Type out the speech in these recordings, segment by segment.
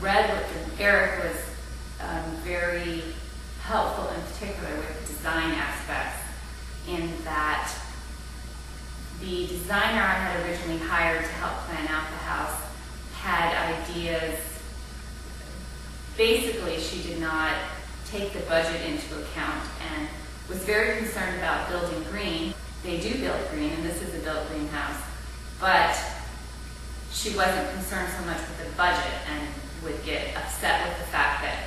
Eric was very helpful in particular with design aspects, in that the designer I had originally hired to help plan out the house had ideas. Basically, she did not take the budget into account and was very concerned about building green. They do build green, and this is a built green house, but she wasn't concerned so much with the budget and would get upset with the fact that,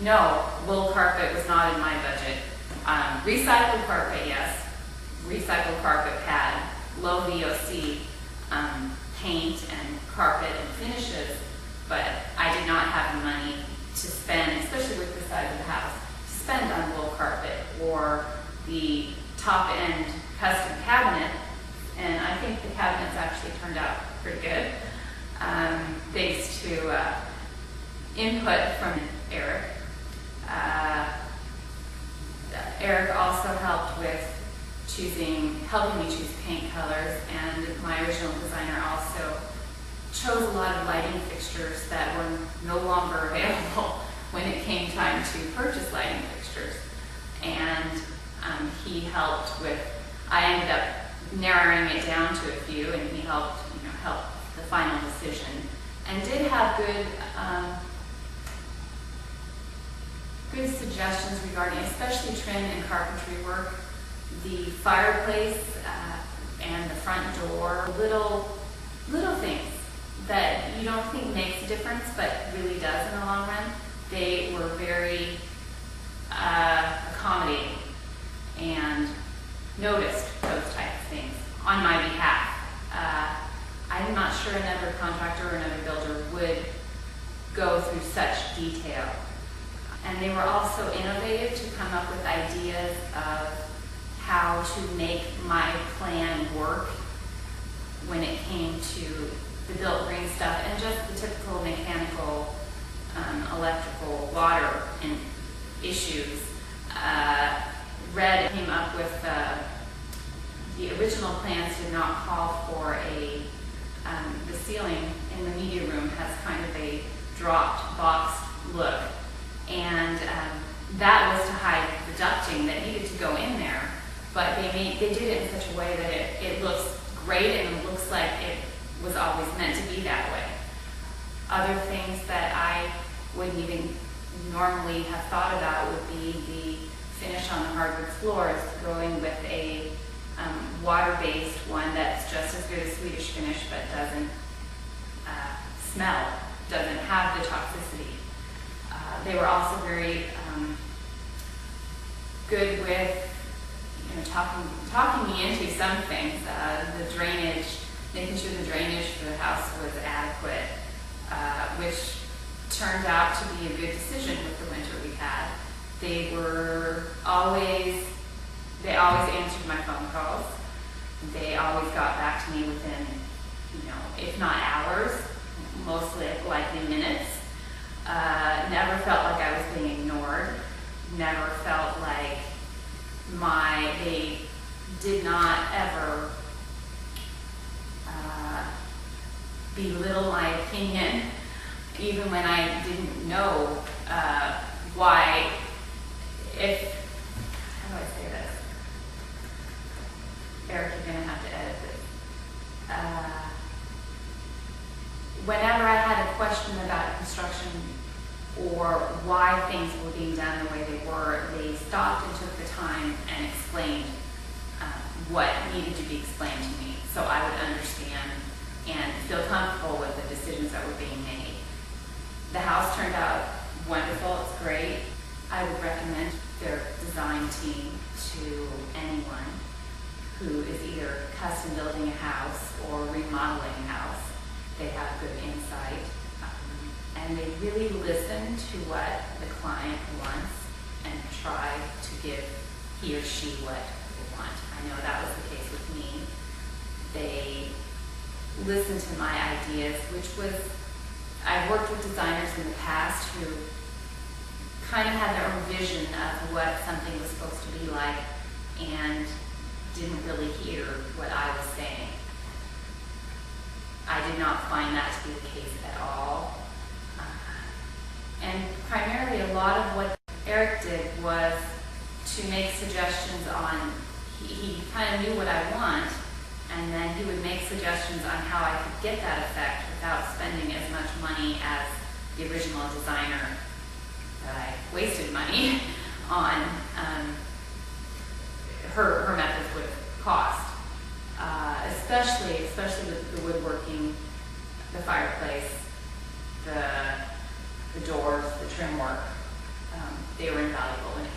no, wool carpet was not in my budget. Recycled carpet, yes. Recycled carpet pad, low VOC paint and carpet and finishes, but I did not have the money to spend, especially with the size of the house, to spend on wool carpet or the top-end custom cabinet. And I think the cabinets actually turned out pretty good, thanks to input from Eric. Eric also helped with helping me choose paint colors, and my original designer also chose a lot of lighting fixtures that were no longer available when it came time to purchase lighting fixtures. And he helped with, I ended up narrowing it down to a few, and he helped the final decision, and did have good suggestions regarding, especially trim and carpentry work, the fireplace and the front door, little things that you don't think makes a difference, but really does in the long run. They were very accommodating and noticed those types of things on my behalf. I'm not sure another contractor or another builder would go through such detail. And they were also innovative to come up with ideas of how to make my plan work when it came to the built green stuff and just the typical mechanical, electrical, water and issues. Red came up with the original plans did not call for the ceiling in the media room has kind of a dropped box look, and that was to hide the ducting that needed to go in there, but they did it in such a way that it looks great and it looks like it was always meant to be that way. Other things that I wouldn't even normally have thought about would be the finish on the hardwood floors, going with a water-based one that's just as good as Swedish finish but doesn't smell, doesn't have the toxicity. They were also very good with talking me into some things. The drainage, making sure the drainage for the house was adequate, which turned out to be a good decision with the winter we had. They always answered my phone calls. They always got back to me within, if not hours, mostly likely minutes. Never felt like I was being ignored. Never felt like they did not ever belittle my opinion, even when I didn't know why. How do I say this? Eric, you're going to have to edit this. Whenever I had a question about construction or why things were being done the way they were, they stopped and took the time and explained what needed to be explained to me, so I would understand and feel comfortable with the decisions that were being made. The house turned out wonderful. It's great. I would recommend their design team to anyone who is either custom building a house or remodeling a house. They have good insight, and they really listen to what the client wants and try to give he or she what they want. I know that was the case with me. They listened to my ideas, which was, I've worked with designers in the past who kind of had their own vision of what something was supposed to be like and didn't really hear what I was saying. I did not find that to be the case at all. And primarily a lot of what Eric did was to make suggestions on, he kind of knew what I want, and then he would make suggestions on how I could get that effect without spending as much money as the original designer that I wasted money on. Her methods would cost, especially with the woodworking, the fireplace, the doors, the trim work. They were invaluable when it